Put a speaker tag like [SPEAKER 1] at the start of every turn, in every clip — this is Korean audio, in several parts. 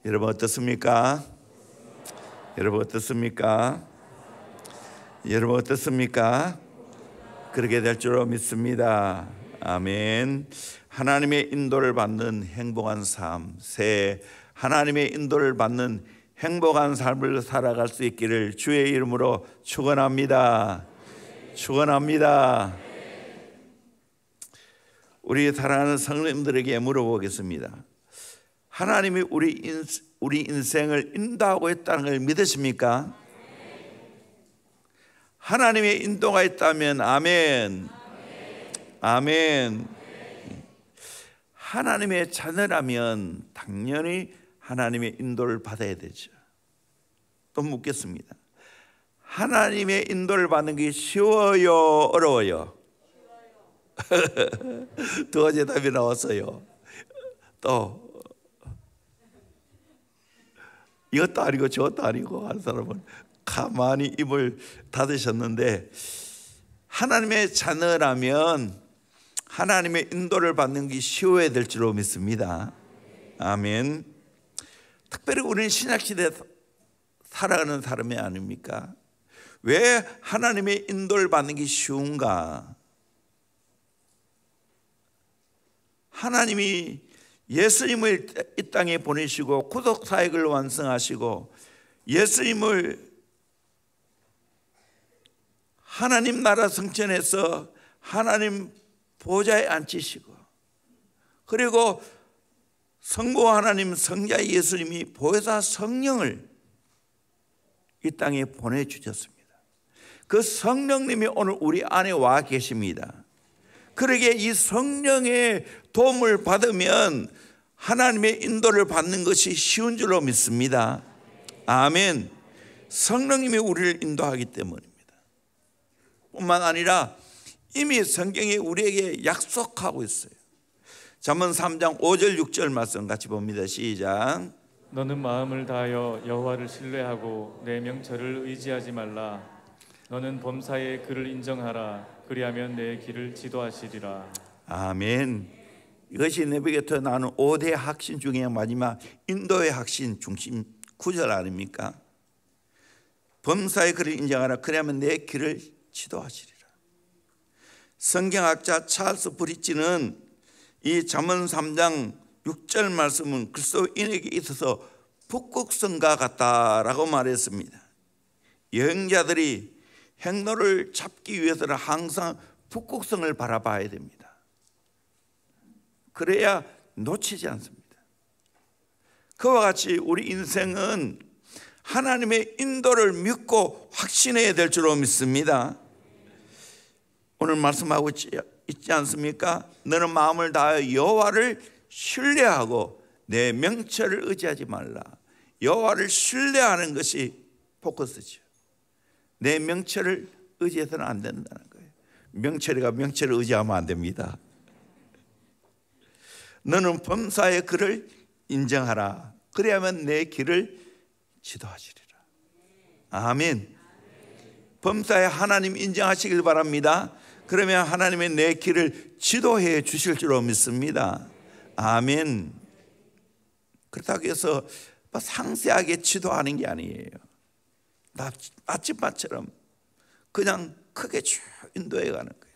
[SPEAKER 1] 여러분 어떻습니까? 여러분 어떻습니까? 여러분 어떻습니까? 그렇게 될 줄로 믿습니다. 아멘. 하나님의 인도를 받는 행복한 삶, 새해 하나님의 인도를 받는 행복한 삶을 살아갈 수 있기를 주의 이름으로 축원합니다. 축원합니다. 우리 사랑하는 성도님들에게 물어보겠습니다. 하나님이 우리 인생을 인도하고 있다는 걸 믿으십니까? 하나님의 인도가 있다면 아멘. 아멘. 하나님의 자녀라면 당연히 하나님의 인도를 받아야 되죠. 또 묻겠습니다. 하나님의 인도를 받는 게 쉬워요? 어려워요? 두 가지 답이 나왔어요. 또 이것도 아니고 저것도 아니고 한 사람은 가만히 입을 닫으셨는데, 하나님의 자녀라면 하나님의 인도를 받는 게 쉬워야 될 줄로 믿습니다. 아멘. 특별히 우리는 신약시대에 살아가는 사람이 아닙니까? 왜 하나님의 인도를 받는 게 쉬운가? 하나님이 예수님을 이 땅에 보내시고 구속사역을 완성하시고 예수님을 하나님 나라 성전에서 하나님 보좌에 앉히시고, 그리고 성부 하나님 성자 예수님이 보혜사 성령을 이 땅에 보내주셨습니다. 그 성령님이 오늘 우리 안에 와 계십니다. 그러기에 이 성령의 도움을 받으면 하나님의 인도를 받는 것이 쉬운 줄로 믿습니다. 아멘. 성령님이 우리를 인도하기 때문입니다. 뿐만 아니라 이미 성경에 우리에게 약속하고 있어요. 잠언 3장 5절 6절 말씀 같이 봅니다. 시작.
[SPEAKER 2] 너는 마음을 다하여 여호와를 신뢰하고 내 명철을 의지하지 말라. 너는 범사에 그를 인정하라. 그리하면 내 길을 지도하시리라. 아멘.
[SPEAKER 1] 이것이 내비게터 나는 5대 확신 중에 마지막 인도의 확신 중심 구절 아닙니까? 범사에 그를 인정하라. 그리하면 내 길을 지도하시리라. 성경학자 찰스 브릿지는 이 잠언 3장 6절 말씀은 그리스도인에게 있어서 북극성과 같다라고 말했습니다. 여행자들이 행로를 잡기 위해서는 항상 북극성을 바라봐야 됩니다. 그래야 놓치지 않습니다. 그와 같이 우리 인생은 하나님의 인도를 믿고 확신해야 될 줄로 믿습니다. 오늘 말씀하고 있지 않습니까? 너는 마음을 다하여 여호와를 신뢰하고 내 명철을 의지하지 말라. 여호와를 신뢰하는 것이 포커스죠. 내 명철을 의지해서는 안 된다는 거예요. 명철이가 명철을 의지하면 안 됩니다. 너는 범사에 그를 인정하라. 그래야만 내 길을 지도하시리라. 아멘. 범사에 하나님 인정하시길 바랍니다. 그러면 하나님의 내 길을 지도해 주실 줄로 믿습니다. 아멘. 그렇다고 해서 상세하게 지도하는 게 아니에요. 나침반처럼 그냥 크게 쭉 인도해 가는 거예요.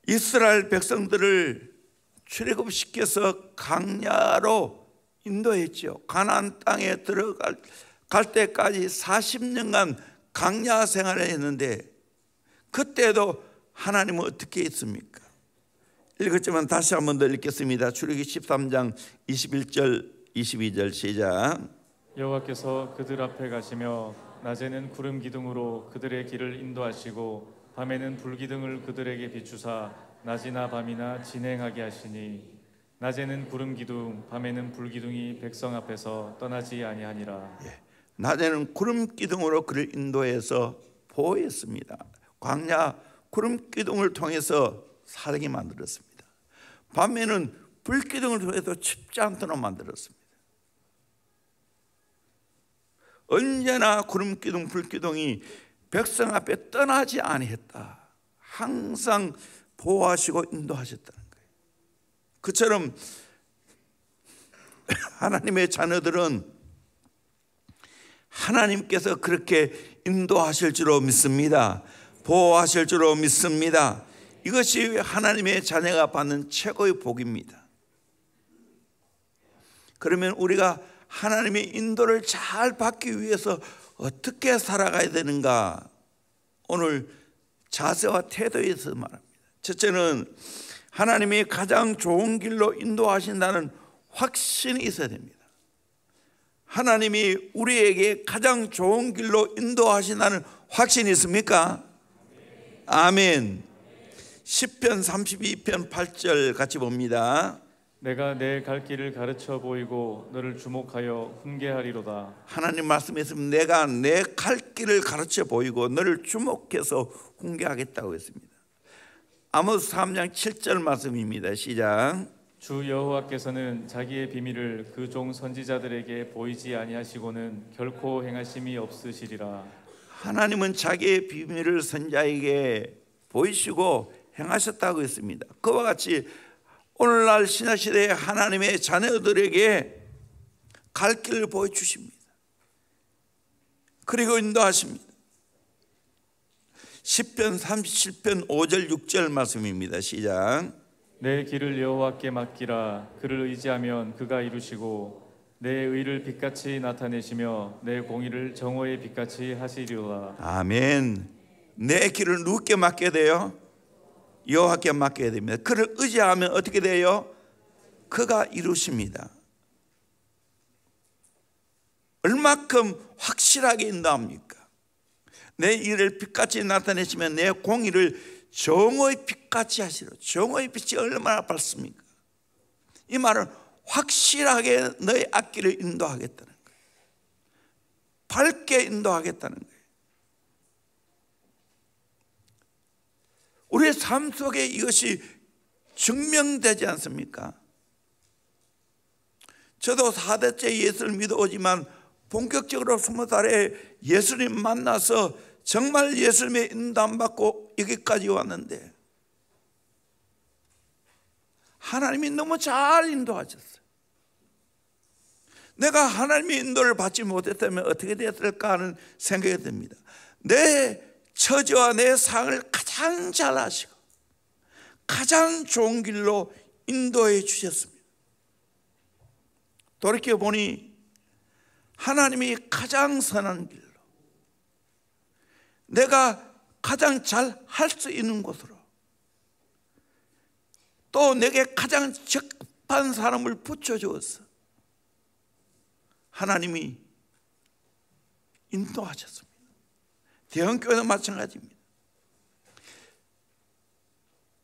[SPEAKER 1] 이스라엘 백성들을 출애굽시켜서 광야로 인도했죠. 가나안 땅에 들어갈 때까지 40년간 광야 생활을 했는데, 그때도 하나님은 어떻게 했습니까? 읽었지만 다시 한 번 더 읽겠습니다. 출애굽기 13장 21절 22절 시작.
[SPEAKER 2] 여호와께서 그들 앞에 가시며 낮에는 구름 기둥으로 그들의 길을 인도하시고 밤에는 불기둥을 그들에게 비추사 낮이나 밤이나 진행하게 하시니 낮에는 구름 기둥 밤에는 불기둥이 백성 앞에서 떠나지 아니하니라.
[SPEAKER 1] 낮에는 구름 기둥으로 그를 인도해서 보호했습니다. 광야 구름 기둥을 통해서 살게 만들었습니다. 밤에는 불기둥을 통해서 춥지 않도록 만들었습니다. 언제나 구름 기둥 불기둥이 백성 앞에 떠나지 아니했다. 항상 보호하시고 인도하셨다는 거예요. 그처럼 하나님의 자녀들은 하나님께서 그렇게 인도하실 줄로 믿습니다. 보호하실 줄로 믿습니다. 이것이 하나님의 자녀가 받는 최고의 복입니다. 그러면 우리가 하나님의 인도를 잘 받기 위해서 어떻게 살아가야 되는가? 오늘 자세와 태도에서 말합니다. 첫째는 하나님이 가장 좋은 길로 인도하신다는 확신이 있어야 됩니다. 하나님이 우리에게 가장 좋은 길로 인도하신다는 확신이 있습니까? 아멘. 시편 32편 8절 같이 봅니다.
[SPEAKER 2] 내가 내 갈 길을 가르쳐 보이고 너를 주목하여 훈계하리로다.
[SPEAKER 1] 하나님 말씀에서는 내가 내 갈 길을 가르쳐 보이고 너를 주목해서 훈계하겠다고 했습니다. 아모스 3장 7절 말씀입니다. 시작.
[SPEAKER 2] 주 여호와께서는 자기의 비밀을 그 종 선지자들에게 보이지 아니하시고는 결코 행하심이 없으시리라.
[SPEAKER 1] 하나님은 자기의 비밀을 선지자에게 보이시고 행하셨다고 했습니다. 그와 같이 오늘날 신약시대의 하나님의 자녀들에게 갈 길을 보여주십니다. 그리고 인도하십니다. 시편 37편 5절 6절 말씀입니다. 시작.
[SPEAKER 2] 내 길을 여호와께 맡기라. 그를 의지하면 그가 이루시고 내 의를 빛같이 나타내시며 내 공의를 정오의 빛같이 하시리로다.
[SPEAKER 1] 아멘. 내 길을 누구께 맡겨야 돼요? 여호와께 맡겨야 됩니다. 그를 의지하면 어떻게 돼요? 그가 이루십니다. 얼마큼 확실하게 인도합니까? 내 일을 빛같이 나타내시면 내 공의를 정오의 빛같이 하시리라. 정오의 빛이 얼마나 밝습니까? 이 말은 확실하게 너의 앞길을 인도하겠다는 거예요. 밝게 인도하겠다는 거예요. 우리의 삶 속에 이것이 증명되지 않습니까? 저도 4대째 예수를 믿어오지만 본격적으로 20살에 예수님 만나서 정말 예수님의 인도함 받고 여기까지 왔는데 하나님이 너무 잘 인도하셨어요. 내가 하나님의 인도를 받지 못했다면 어떻게 되었을까 하는 생각이 듭니다. 내 처지와 내 상을 가장 잘 아시고 가장 좋은 길로 인도해 주셨습니다. 돌이켜보니 하나님이 가장 선한 길로 내가 가장 잘 할 수 있는 곳으로 또 내게 가장 적합한 사람을 붙여주어서 하나님이 인도하셨습니다. 대형교회도 마찬가지입니다.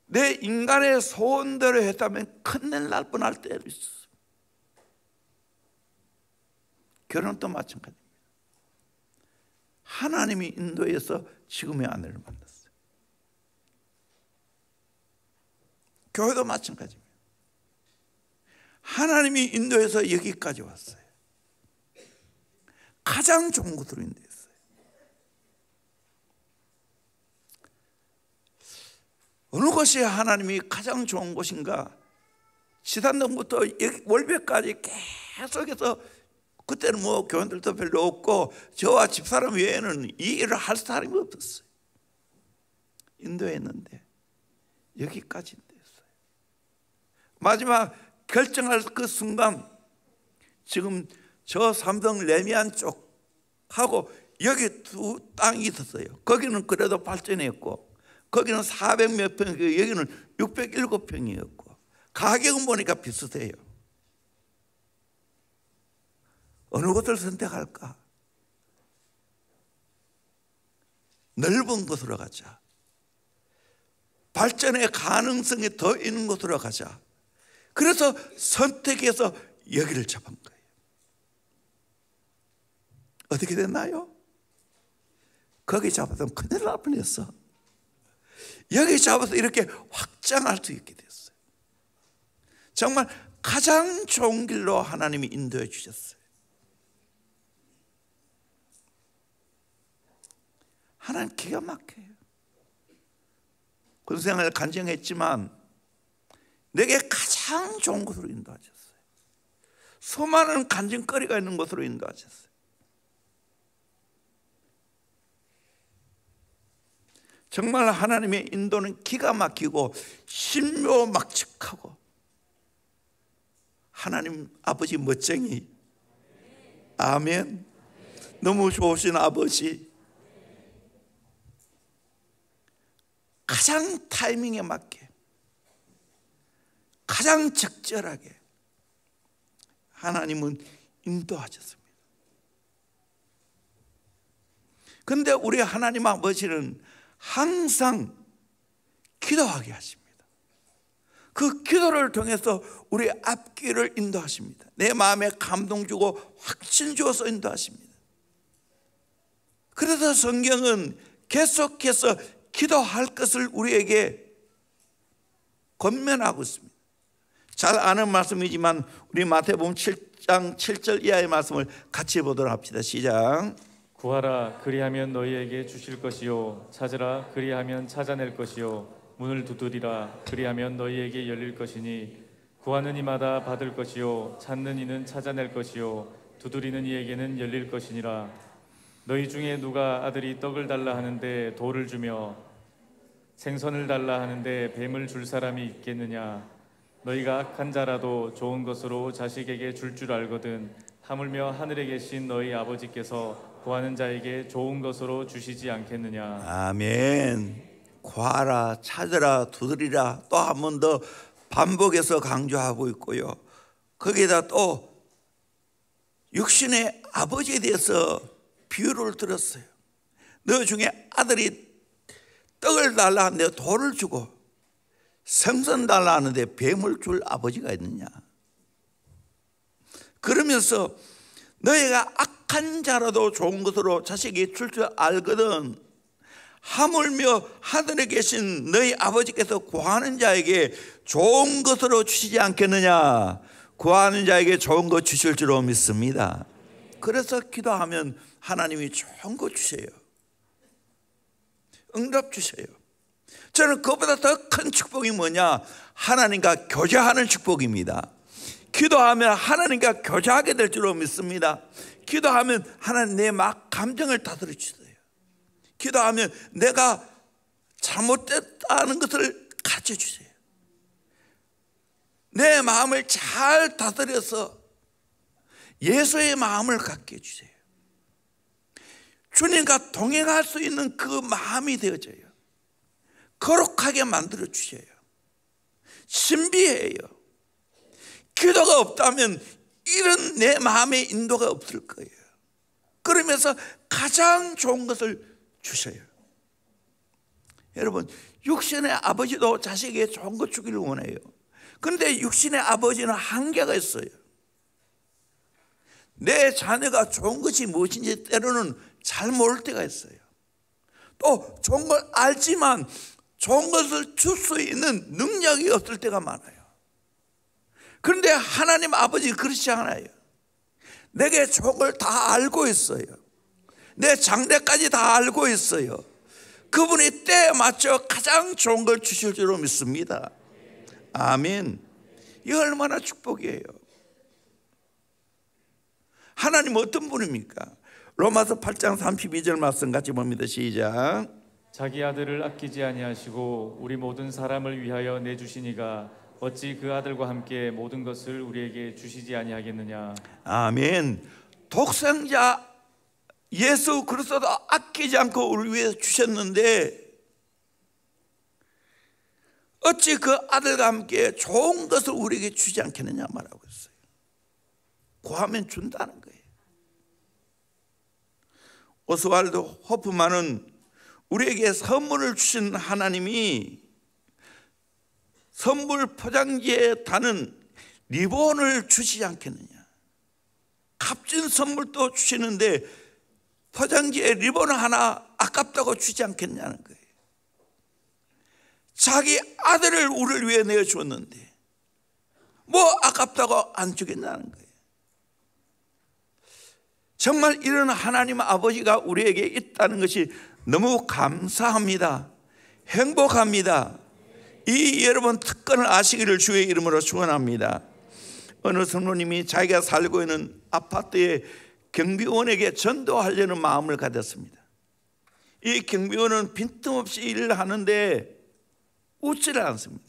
[SPEAKER 1] 내 인간의 소원대로 했다면 큰일 날 뻔할 때도 있어요. 결혼도 마찬가지입니다. 하나님이 인도해서 지금의 아내를 만났어요. 교회도 마찬가지입니다. 하나님이 인도해서 여기까지 왔어요. 가장 좋은 곳으로 인도했어요. 어느 곳이 하나님이 가장 좋은 곳인가? 지산동부터 월배까지 계속해서 그때는 뭐 교원들도 별로 없고 저와 집사람 외에는 이 일을 할 사람이 없었어요. 인도했는데 여기까지 인도했어요. 마지막 결정할 그 순간 지금 저 삼성 레미안 쪽하고 여기 두 땅이 있었어요. 거기는 그래도 발전했고 거기는 400몇 평이고 여기는 607평이었고 가격은 보니까 비슷해요. 어느 곳을 선택할까? 넓은 곳으로 가자. 발전의 가능성이 더 있는 곳으로 가자. 그래서 선택해서 여기를 잡은 거예요. 어떻게 됐나요? 거기 잡았으면 큰일 날 뻔했어. 여기 잡아서 이렇게 확장할 수 있게 됐어요. 정말 가장 좋은 길로 하나님이 인도해 주셨어요. 하나님 기가 막혀요. 군생활 간증했지만 내게 가장 좋은 곳으로 인도하셨어요. 수많은 간증거리가 있는 곳으로 인도하셨어요. 정말 하나님의 인도는 기가 막히고 신묘막측하고, 하나님 아버지 멋쟁이, 아멘. 너무 좋으신 아버지, 가장 타이밍에 맞게, 가장 적절하게 하나님은 인도하셨습니다. 그런데 우리 하나님 아버지는 항상 기도하게 하십니다. 그 기도를 통해서 우리 앞길을 인도하십니다. 내 마음에 감동 주고 확신 주어서 인도하십니다. 그래서 성경은 계속해서 기도할 것을 우리에게 권면하고 있습니다. 잘 아는 말씀이지만 우리 마태복음 7장 7절 이하의 말씀을 같이 보도록 합시다. 시작.
[SPEAKER 2] 구하라 그리하면 너희에게 주실 것이요 찾으라 그리하면 찾아낼 것이요 문을 두드리라 그리하면 너희에게 열릴 것이니 구하는 이마다 받을 것이요 찾는 이는 찾아낼 것이요 두드리는 이에게는 열릴 것이니라. 너희 중에 누가 아들이 떡을 달라 하는데 돌을 주며 생선을 달라 하는데 뱀을 줄 사람이 있겠느냐. 너희가 악한 자라도 좋은 것으로 자식에게 줄 줄 알거든 하물며 하늘에 계신 너희 아버지께서 구하는 자에게 좋은 것으로 주시지 않겠느냐.
[SPEAKER 1] 아멘. 구하라, 찾으라, 두드리라 또 한 번 더 반복해서 강조하고 있고요. 거기에다 또 육신의 아버지에 대해서 비유를 들었어요. 너 중에 아들이 떡을 달라 하는데 돌을 주고 생선 달라 하는데 뱀을 줄 아버지가 있느냐. 그러면서 너희가 악한 자라도 좋은 것으로 자식이 줄 줄 알거든 하물며 하늘에 계신 너희 아버지께서 구하는 자에게 좋은 것으로 주시지 않겠느냐. 구하는 자에게 좋은 것 주실 줄로 믿습니다. 그래서 기도하면 하나님이 좋은 것 주세요. 응답 주세요. 저는 그보다 더 큰 축복이 뭐냐, 하나님과 교제하는 축복입니다. 기도하면 하나님과 교제하게 될 줄로 믿습니다. 기도하면 하나님 내 막 감정을 다스려 주세요. 기도하면 내가 잘못됐다는 것을 가르쳐 주세요. 내 마음을 잘 다스려서 예수의 마음을 갖게 해주세요. 주님과 동행할 수 있는 그 마음이 되어져요. 거룩하게 만들어 주셔요. 신비해요. 기도가 없다면 이런 내 마음의 인도가 없을 거예요. 그러면서 가장 좋은 것을 주셔요. 여러분, 육신의 아버지도 자식에게 좋은 것 주기를 원해요. 그런데 육신의 아버지는 한계가 있어요. 내 자녀가 좋은 것이 무엇인지 때로는 잘 모를 때가 있어요. 또 좋은 걸 알지만 좋은 것을 줄 수 있는 능력이 없을 때가 많아요. 그런데 하나님 아버지 그렇지 않아요. 내게 좋은 걸 다 알고 있어요. 내 장래까지 다 알고 있어요. 그분이 때에 맞춰 가장 좋은 걸 주실 줄로 믿습니다. 아멘. 이 얼마나 축복이에요. 하나님 어떤 분입니까? 로마서 8장 32절 말씀 같이 봅니다. 시작.
[SPEAKER 2] 자기 아들을 아끼지 아니하시고 우리 모든 사람을 위하여 내주시니가 어찌 그 아들과 함께 모든 것을 우리에게 주시지 아니하겠느냐. 아멘.
[SPEAKER 1] 독생자 예수 그리스도도 아끼지 않고 우리 위해 주셨는데 어찌 그 아들과 함께 좋은 것을 우리에게 주지 않겠느냐 말하고 있어요. 구하면 준다는 거예요. 오스왈드 호프만은 우리에게 선물을 주신 하나님이 선물 포장지에 다는 리본을 주시지 않겠느냐. 값진 선물도 주시는데 포장지에 리본 하나 아깝다고 주지 않겠냐는 거예요. 자기 아들을 우리를 위해 내어주었는데 뭐 아깝다고 안 주겠냐는 거예요. 정말 이런 하나님 아버지가 우리에게 있다는 것이 너무 감사합니다. 행복합니다. 이 여러분 특권을 아시기를 주의 이름으로 축원합니다. 어느 성도님이 자기가 살고 있는 아파트의 경비원에게 전도하려는 마음을 가졌습니다. 이 경비원은 빈틈없이 일을 하는데 웃지를 않습니다.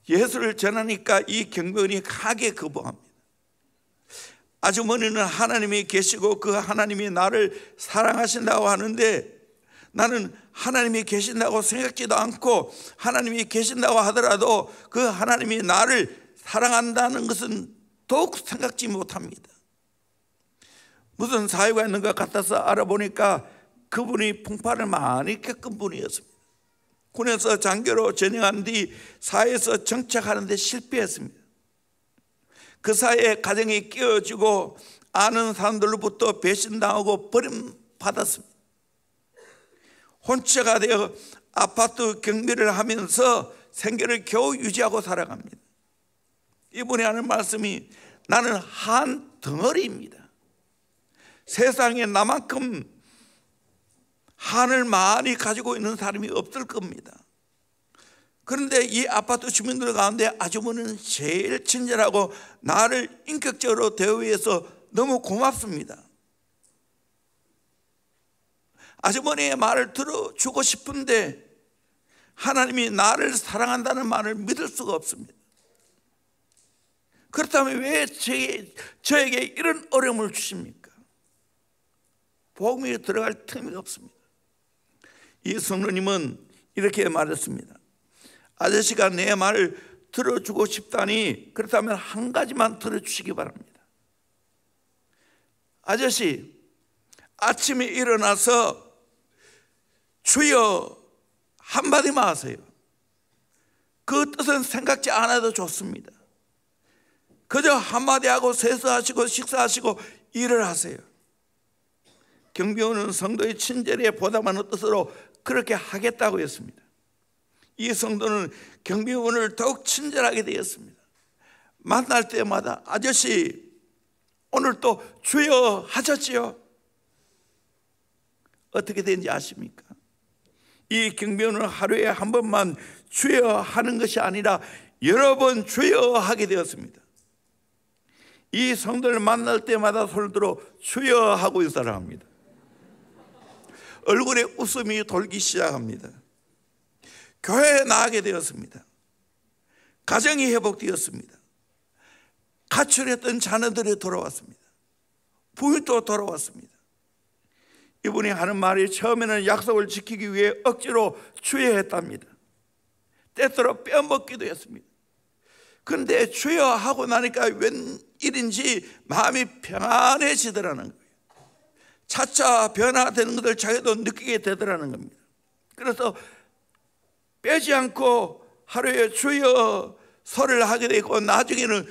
[SPEAKER 1] 예수를 전하니까 이 경비원이 강하게 거부합니다. 아주머니는 하나님이 계시고 그 하나님이 나를 사랑하신다고 하는데 나는 하나님이 계신다고 생각지도 않고 하나님이 계신다고 하더라도 그 하나님이 나를 사랑한다는 것은 더욱 생각지 못합니다. 무슨 사유가 있는 것 같아서 알아보니까 그분이 풍파를 많이 겪은 분이었습니다. 군에서 장교로 전역한 뒤 사회에서 정착하는 데 실패했습니다. 그 사이에 가정이 깨어지고 아는 사람들로부터 배신당하고 버림받았습니다. 혼처가 되어 아파트 경비를 하면서 생계를 겨우 유지하고 살아갑니다. 이분이 하는 말씀이 나는 한 덩어리입니다. 세상에 나만큼 한을 많이 가지고 있는 사람이 없을 겁니다. 그런데 이 아파트 주민들 가운데 아주머니는 제일 친절하고 나를 인격적으로 대우해서 너무 고맙습니다. 아주머니의 말을 들어주고 싶은데 하나님이 나를 사랑한다는 말을 믿을 수가 없습니다. 그렇다면 왜 저에게 이런 어려움을 주십니까? 복음이 들어갈 틈이 없습니다. 이 성도님은 이렇게 말했습니다. 아저씨가 내 말을 들어주고 싶다니 그렇다면 한 가지만 들어주시기 바랍니다. 아저씨, 아침에 일어나서 주여 한마디만 하세요. 그 뜻은 생각지 않아도 좋습니다. 그저 한마디 하고 세수하시고 식사하시고 일을 하세요. 경비원은 성도의 친절에 보답하는 뜻으로 그렇게 하겠다고 했습니다. 이 성도는 경비원을 더욱 친절하게 되었습니다. 만날 때마다 아저씨 오늘 또 주여 하셨지요? 어떻게 되는지 아십니까? 이 경비원은 하루에 한 번만 주여 하는 것이 아니라 여러 번 주여 하게 되었습니다. 이 성도를 만날 때마다 손을 들어 주여 하고 인사를 합니다. 얼굴에 웃음이 돌기 시작합니다. 교회에 나가게 되었습니다. 가정이 회복되었습니다. 가출했던 자녀들이 돌아왔습니다. 부인도 돌아왔습니다. 이분이 하는 말이 처음에는 약속을 지키기 위해 억지로 주여했답니다. 때때로 빼먹기도 했습니다. 그런데 주여 하고 나니까 웬일인지 마음이 평안해지더라는 거예요. 차차 변화되는 것을 자기도 느끼게 되더라는 겁니다. 그래서 빼지 않고 하루에 주여 설을 하게 되고 나중에는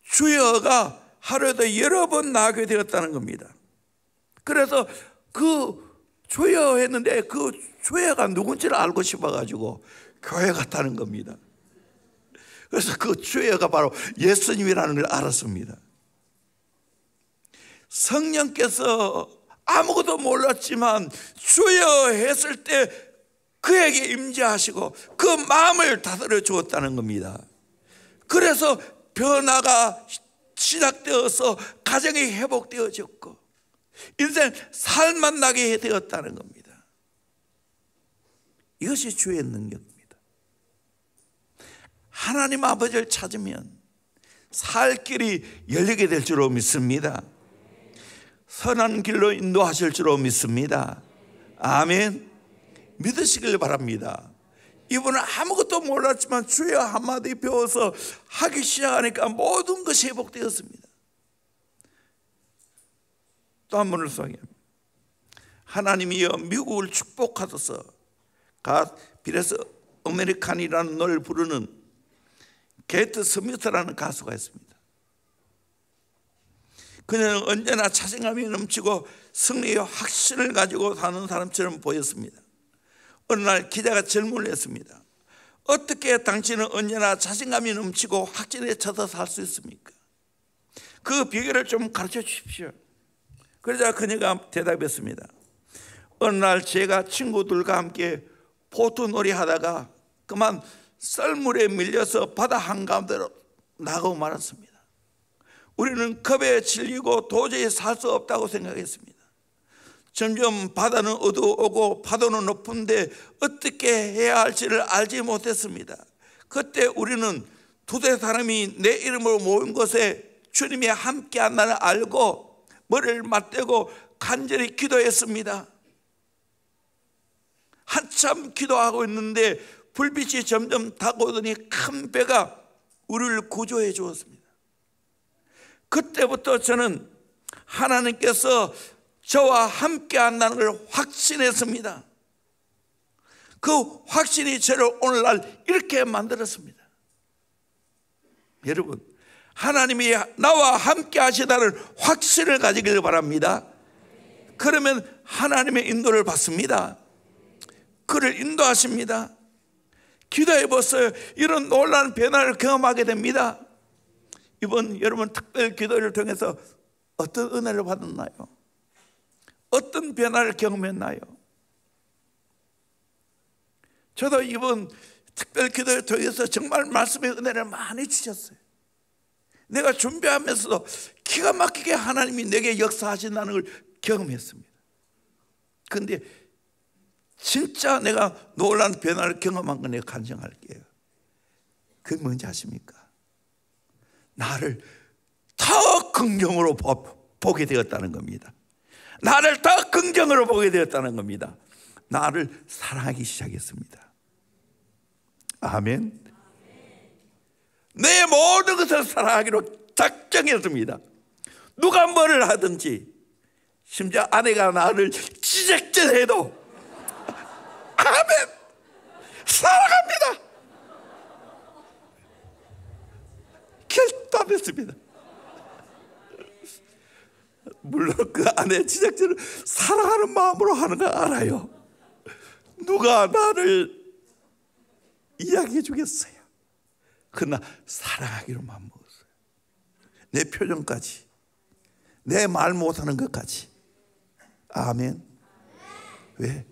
[SPEAKER 1] 주여가 하루에도 여러 번 나오게 되었다는 겁니다. 그래서 그 주여 했는데 그 주여가 누군지를 알고 싶어가지고 교회 갔다는 겁니다. 그래서 그 주여가 바로 예수님이라는 걸 알았습니다. 성령께서 아무것도 몰랐지만 주여 했을 때 그에게 임재하시고 그 마음을 다스려 주었다는 겁니다. 그래서 변화가 시작되어서 가정이 회복되어졌고 인생 살만 나게 되었다는 겁니다. 이것이 주의 능력입니다. 하나님 아버지를 찾으면 살 길이 열리게 될 줄로 믿습니다. 선한 길로 인도하실 줄로 믿습니다. 아멘. 믿으시길 바랍니다. 이분은 아무것도 몰랐지만 주여 한마디 배워서 하기 시작하니까 모든 것이 회복되었습니다. 또 한 번을 소개합니다. 하나님이여 미국을 축복하소서. 갓 비레스 아메리칸이라는 노래를 부르는 게이트 스미스라는 가수가 있습니다. 그녀는 언제나 자신감이 넘치고 승리의 확신을 가지고 사는 사람처럼 보였습니다. 어느 날 기자가 질문을 했습니다. 어떻게 당신은 언제나 자신감이 넘치고 확신에 차서 살 수 있습니까? 그 비결을 좀 가르쳐 주십시오. 그러자 그녀가 대답했습니다. 어느 날 제가 친구들과 함께 보트놀이 하다가 그만 썰물에 밀려서 바다 한가운데로 나가고 말았습니다. 우리는 겁에 질리고 도저히 살 수 없다고 생각했습니다. 점점 바다는 어두워오고 파도는 높은데 어떻게 해야 할지를 알지 못했습니다. 그때 우리는 두세 사람이 내 이름으로 모인 곳에 주님이 함께 한다는 알고 머리를 맞대고 간절히 기도했습니다. 한참 기도하고 있는데 불빛이 점점 다가오더니 큰 배가 우리를 구조해 주었습니다. 그때부터 저는 하나님께서 저와 함께 한다는 걸 확신했습니다. 그 확신이 저를 오늘날 이렇게 만들었습니다. 여러분, 하나님이 나와 함께 하시다는 확신을 가지길 바랍니다. 그러면 하나님의 인도를 받습니다. 그를 인도하십니다. 기도해 보세요. 이런 놀라운 변화를 경험하게 됩니다. 이번 여러분 특별 기도를 통해서 어떤 은혜를 받았나요? 어떤 변화를 경험했나요? 저도 이번 특별 기도를 통해서 정말 말씀의 은혜를 많이 주셨어요. 내가 준비하면서도 기가 막히게 하나님이 내게 역사하신다는 걸 경험했습니다. 그런데 진짜 내가 놀라운 변화를 경험한 건 내가 간증할게요. 그게 뭔지 아십니까? 나를 더 긍정으로 보게 되었다는 겁니다. 나를 더 긍정으로 보게 되었다는 겁니다. 나를 사랑하기 시작했습니다. 아멘. 내 모든 것을 사랑하기로 작정했습니다. 누가 뭐를 하든지, 심지어 아내가 나를 지적질해도 아멘, 사랑합니다. 결단했습니다. 물론 그 아내의 지적질을 사랑하는 마음으로 하는 거 알아요. 누가 나를 이야기해 주겠어요. 그러나 사랑하기로 마음먹었어요. 내 표정까지, 내 말 못하는 것까지. 아멘. 왜?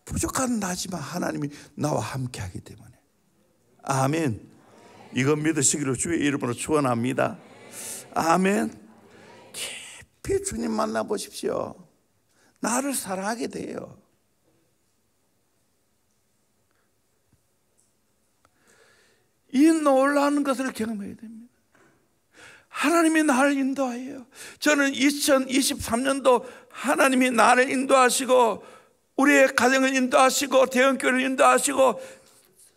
[SPEAKER 1] 부족한 나지만 하나님이 나와 함께 하기 때문에. 아멘. 이건 믿으시기로 주의 이름으로 축원합니다. 아멘. 깊이 주님 만나보십시오. 나를 사랑하게 돼요. 이 놀라운 것을 경험해야 됩니다. 하나님이 나를 인도하여요. 저는 2023년도 하나님이 나를 인도하시고 우리의 가정을 인도하시고 대형교회를 인도하시고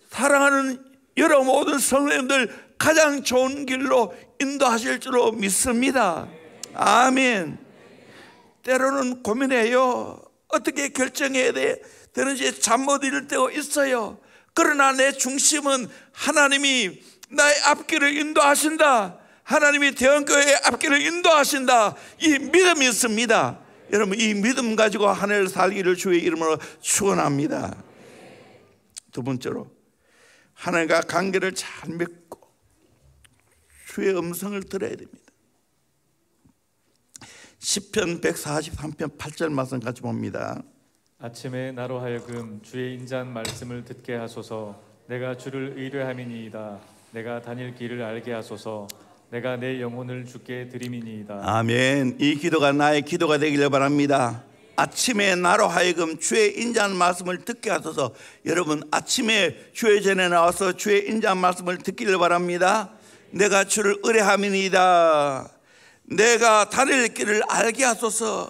[SPEAKER 1] 사랑하는 여러 모든 성도님들 가장 좋은 길로 인도하실 줄로 믿습니다. 아멘. 때로는 고민해요. 어떻게 결정해야 되는지 잠 못 이룰 때가 있어요. 그러나 내 중심은 하나님이 나의 앞길을 인도하신다. 하나님이 대형교회의 앞길을 인도하신다. 이 믿음이 있습니다. 여러분, 이 믿음 가지고 한 해를 살기를 주의 이름으로 축원합니다. 두 번째로, 하나님과 관계를 잘 맺고 주의 음성을 들어야 됩니다. 시편 143편 8절 말씀 같이 봅니다.
[SPEAKER 2] 아침에 나로 하여금 주의 인자한 말씀을 듣게 하소서. 내가 주를 의뢰함이니이다. 내가 다닐 길을 알게 하소서. 내가 내 영혼을 주께 드림이니이다.
[SPEAKER 1] 아멘. 이 기도가 나의 기도가 되기를 바랍니다. 아침에 나로 하여금 주의 인자한 말씀을 듣게 하소서. 여러분, 아침에 주의 전에 나와서 주의 인자한 말씀을 듣기를 바랍니다. 내가 주를 의뢰함이니이다. 내가 다닐 길을 알게 하소서.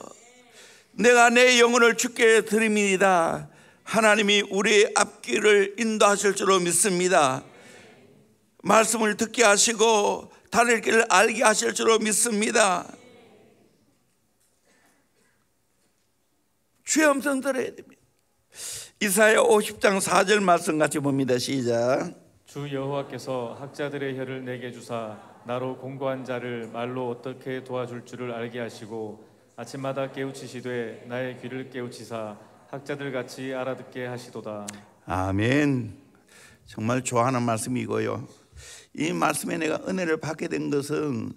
[SPEAKER 1] 내가 내 영혼을 주께 드림이니이다. 하나님이 우리의 앞길을 인도하실 줄로 믿습니다. 말씀을 듣게 하시고 다닐 길을 알게 하실 줄로 믿습니다. 주의 음성 들어야 됩니다. 이사야 50장 4절 말씀 같이 봅니다. 시작.
[SPEAKER 2] 주 여호와께서 학자들의 혀를 내게 주사 나로 공고한 자를 말로 어떻게 도와줄 줄을 알게 하시고 아침마다 깨우치시되 나의 귀를 깨우치사 학자들 같이 알아듣게 하시도다. 아멘.
[SPEAKER 1] 정말 좋아하는 말씀이고요. 이 말씀에 내가 은혜를 받게 된 것은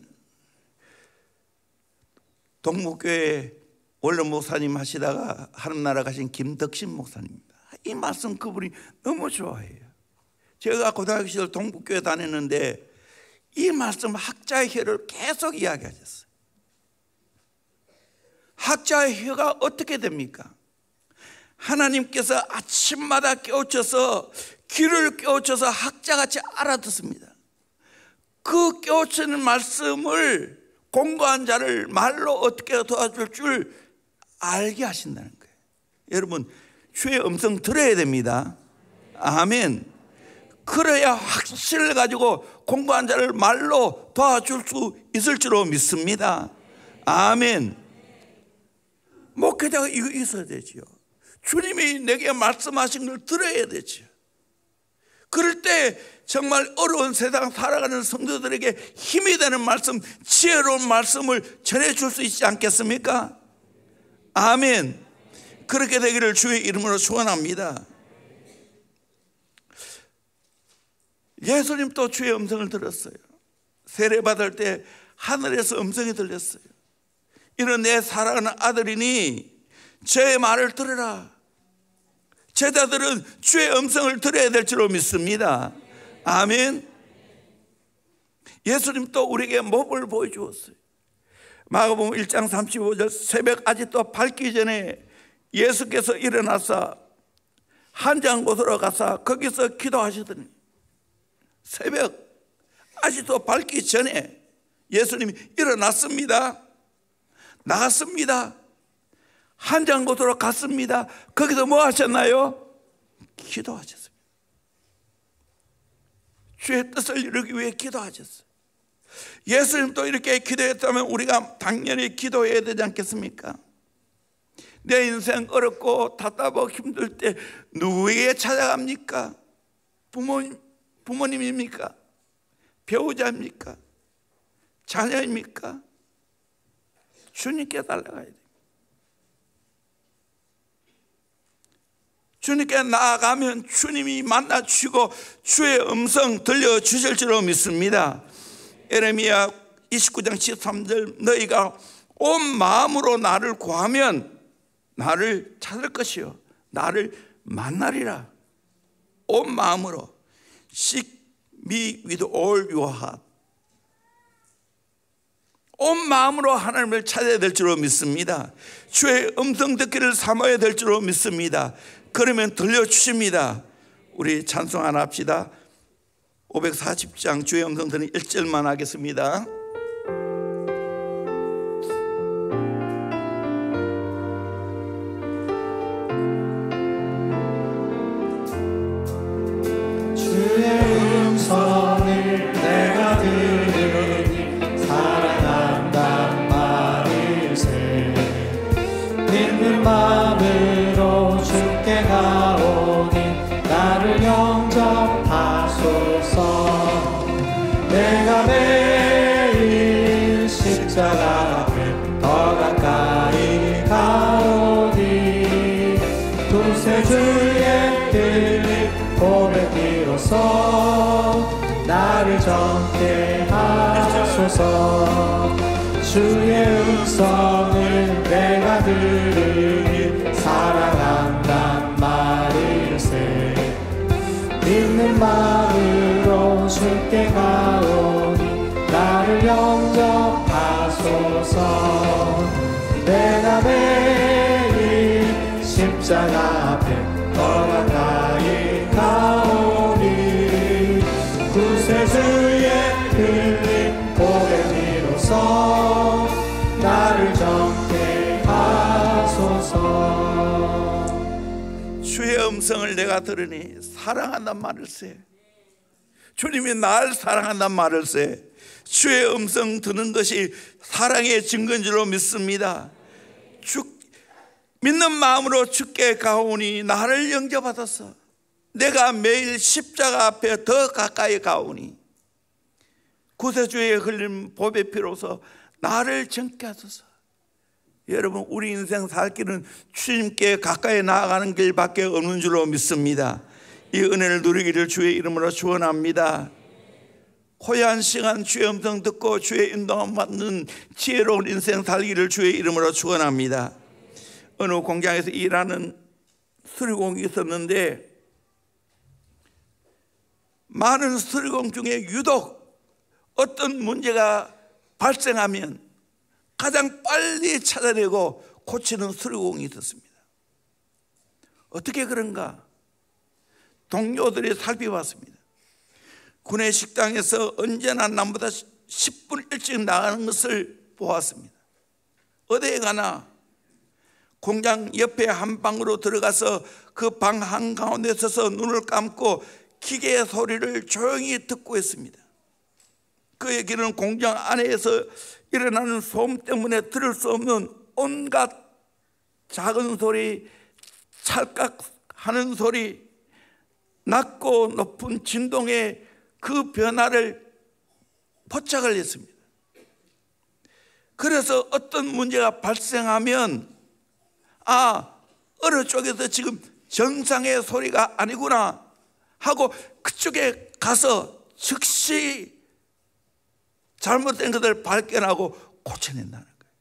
[SPEAKER 1] 동목교회 원로 목사님 하시다가 하늘나라 가신 김덕신 목사님입니다. 이 말씀 그분이 너무 좋아해요. 제가 고등학교 시절 동북교회 다녔는데 이 말씀 학자의 혀를 계속 이야기하셨어요. 학자의 혀가 어떻게 됩니까? 하나님께서 아침마다 깨우쳐서 귀를 깨우쳐서 학자같이 알아듣습니다. 그 깨우치는 말씀을 공고한 자를 말로 어떻게 도와줄 줄 알게 하신다는 거예요. 여러분, 주의 음성 들어야 됩니다. 아멘. 그래야 확신을 가지고 공고한 자를 말로 도와줄 수 있을 줄로 믿습니다. 아멘. 목회자가 이거 있어야 되지요. 주님이 내게 말씀하신 걸 들어야 되지요. 그럴 때 정말 어려운 세상 살아가는 성도들에게 힘이 되는 말씀, 지혜로운 말씀을 전해줄 수 있지 않겠습니까? 아멘. 그렇게 되기를 주의 이름으로 축원합니다. 예수님도 주의 음성을 들었어요. 세례받을 때 하늘에서 음성이 들렸어요. 이는 내 사랑하는 아들이니 제 말을 들으라. 제자들은 주의 음성을 들어야 될 줄로 믿습니다. 아멘. 예수님도 우리에게 법을 보여주었어요. 마가복음 1장 35절 새벽 아직도 밝기 전에 예수께서 일어나서 한장 곳으로 가서 거기서 기도하시더니, 새벽 아직도 밝기 전에 예수님이 일어났습니다. 나갔습니다. 한장 곳으로 갔습니다. 거기서 뭐 하셨나요? 기도하셨습니다. 주의 뜻을 이루기 위해 기도하셨어요. 예수님도 이렇게 기도했다면 우리가 당연히 기도해야 되지 않겠습니까? 내 인생 어렵고 답답하고 힘들 때 누구에게 찾아갑니까? 부모님입니까? 배우자입니까? 자녀입니까? 주님께 달려가야 돼요. 주님께 나아가면 주님이 만나주시고 주의 음성 들려주실 줄로 믿습니다. 에레미야 29장 13절 너희가 온 마음으로 나를 구하면 나를 찾을 것이요 나를 만나리라. 온 마음으로 Seek me with all your heart. 온 마음으로 하나님을 찾아야 될 줄로 믿습니다. 주의 음성 듣기를 삼아야 될 줄로 믿습니다. 그러면 들려주십니다. 우리 찬송 하나 합시다. 540장 주의 음성 듣는 1절만 하겠습니다.
[SPEAKER 3] 주의 음성을 내가 들으니 사랑한단 말일세. 믿는 마음으로 주께 가오니 나를 영접하소서. 내가 매일 십자가 앞에 더 가까이 가오니 구세주의 뜻 고백으로서 나를 정케 하소서. 주의 음성을 내가 들으니 사랑한단 말일세. 믿는 마음으로 주께 가오니 나를 영접하소서. 내가 매일 십자가 앞에 더 가까이 가오니 구세주의 흘린 고백으로서 나를 정케 하소서.
[SPEAKER 1] 주의 음성을 내가 들으니 사랑한단 말일세. 주님이 날 사랑한단 말일세. 주의 음성 듣는 것이 사랑의 증거인 줄로 믿습니다. 믿는 마음으로 주께 가오니 나를 영접하소서. 내가 매일 십자가 앞에 더 가까이 가오니 구세주의 흘린 보배 피로서 나를 정케 하소서. 여러분, 우리 인생 살 길은 주님께 가까이 나아가는 길밖에 없는 줄로 믿습니다. 이 은혜를 누리기를 주의 이름으로 축원합니다. 고요한 시간 주의 음성 듣고 주의 인도함 받는 지혜로운 인생 살기를 주의 이름으로 축원합니다. 어느 공장에서 일하는 수리공이 있었는데 많은 수리공 중에 유독 어떤 문제가 발생하면 가장 빨리 찾아내고 고치는 수리공이 있었습니다. 어떻게 그런가? 동료들이 살펴봤습니다. 군의 식당에서 언제나 남보다 10분 일찍 나가는 것을 보았습니다. 어디에 가나 공장 옆에 한 방으로 들어가서 그 방 한가운데 서서 눈을 감고 기계의 소리를 조용히 듣고 있습니다. 그의 귀는 공장 안에서 일어나는 소음 때문에 들을 수 없는 온갖 작은 소리, 찰칵하는 소리, 낮고 높은 진동의 그 변화를 포착을 했습니다. 그래서 어떤 문제가 발생하면 어느 쪽에서 지금 정상의 소리가 아니구나 하고 그쪽에 가서 즉시 잘못된 것을 발견하고 고쳐낸다는 거예요.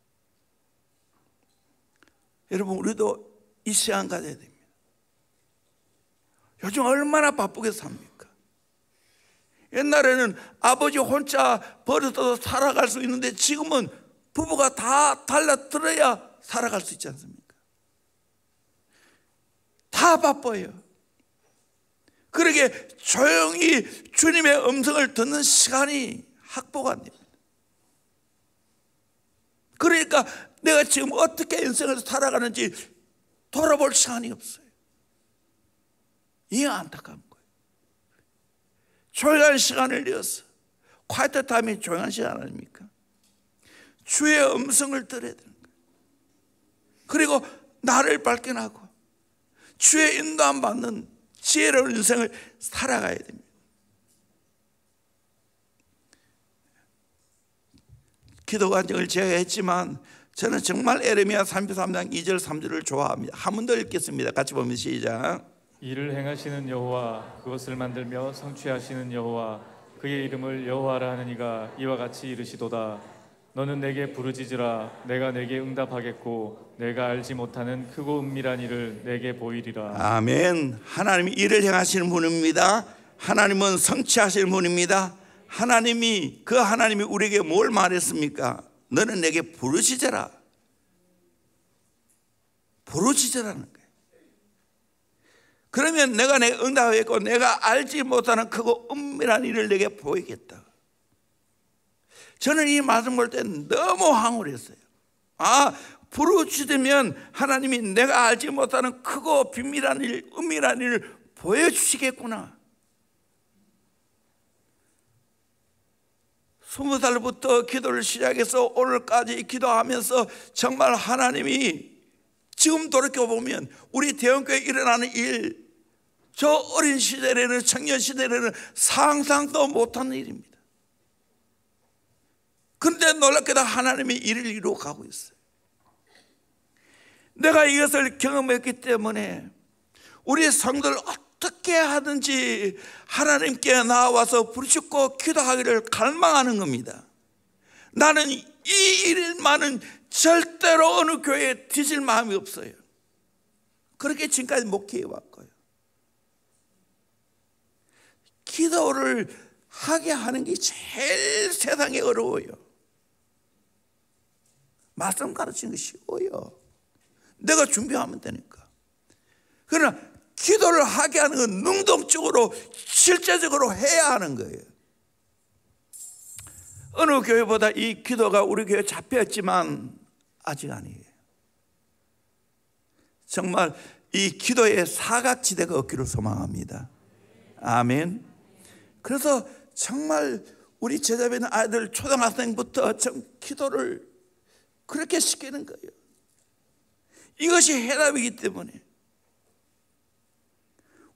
[SPEAKER 1] 여러분, 우리도 이 시간 가져야 됩니다. 요즘 얼마나 바쁘게 삽니까? 옛날에는 아버지 혼자 버려둬도 살아갈 수 있는데 지금은 부부가 다 달라들어야 살아갈 수 있지 않습니까? 다 바빠요. 그러게 조용히 주님의 음성을 듣는 시간이 확보가 안 됩니다. 그러니까 내가 지금 어떻게 인생을 살아가는지 돌아볼 시간이 없어요. 이게 안타까운 거예요. 조용한 시간을 내어서, 콰이트 타임이 조용한 시간 아닙니까? 주의 음성을 들어야 되는 거예요. 그리고 나를 발견하고 주의 인도함 받는 지혜로운 인생을 살아가야 됩니다. 기도 간증을 제가 했지만 저는 정말 에레미야 33장 2절 3절을 좋아합니다. 한 번 더 읽겠습니다. 같이 보면 시작.
[SPEAKER 2] 이를 행하시는 여호와, 그것을 만들며 성취하시는 여호와, 그의 이름을 여호와라 하는 이가 이와 같이 이르시도다. 너는 내게 부르짖으라. 내가 내게 응답하겠고 내가 알지 못하는 크고 은밀한 일을 내게 보이리라.
[SPEAKER 1] 아멘. 하나님이 일을 행하시는 분입니다. 하나님은 성취하시는 분입니다. 그 하나님이 우리에게 뭘 말했습니까? 너는 내게 부르짖으라. 부르짖으라는 거예요. 그러면 내가 내게 응답하겠고 내가 알지 못하는 크고 은밀한 일을 내게 보이겠다. 저는 이 말씀 볼 때 너무 황홀했어요. 부르짖으면 하나님이 내가 알지 못하는 크고 비밀한 일, 은밀한 일을 보여주시겠구나. 20살부터 기도를 시작해서 오늘까지 기도하면서 정말 하나님이 지금 돌이켜보면 우리 대형교회에 일어나는 일, 저 어린 시절에는, 청년 시절에는 상상도 못한 일입니다. 그런데 놀랍게도 하나님이 일을 이루어 가고 있어요. 내가 이것을 경험했기 때문에 우리 성도를 어떻게 하든지 하나님께 나와서 부르짖고 기도하기를 갈망하는 겁니다. 나는 이 일만은 절대로 어느 교회에 뒤질 마음이 없어요. 그렇게 지금까지 목회해 왔고요. 기도를 하게 하는 게 제일 세상에 어려워요. 말씀 가르치는 게 쉬워요. 내가 준비하면 되니까. 그러나 기도를 하게 하는 건 능동적으로 실제적으로 해야 하는 거예요. 어느 교회보다 이 기도가 우리 교회에 잡혔지만 아직 아니에요. 정말 이 기도의 사각지대가 없기를 소망합니다. 아멘. 그래서 정말 우리 제자배 있는 아이들 초등학생부터 기도를 그렇게 시키는 거예요. 이것이 해답이기 때문에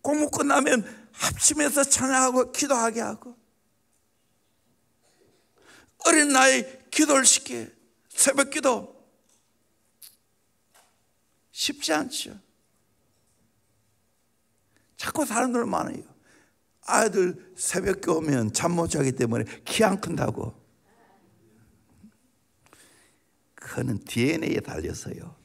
[SPEAKER 1] 공부 끝나면 합심해서 찬양하고 기도하게 하고, 어린 나이 기도를 시켜. 새벽 기도 쉽지 않죠. 자꾸 사람들 많아요. 아이들 새벽 오면 잠 못 자기 때문에 키 안 큰다고. 그거는 DNA에 달려서요.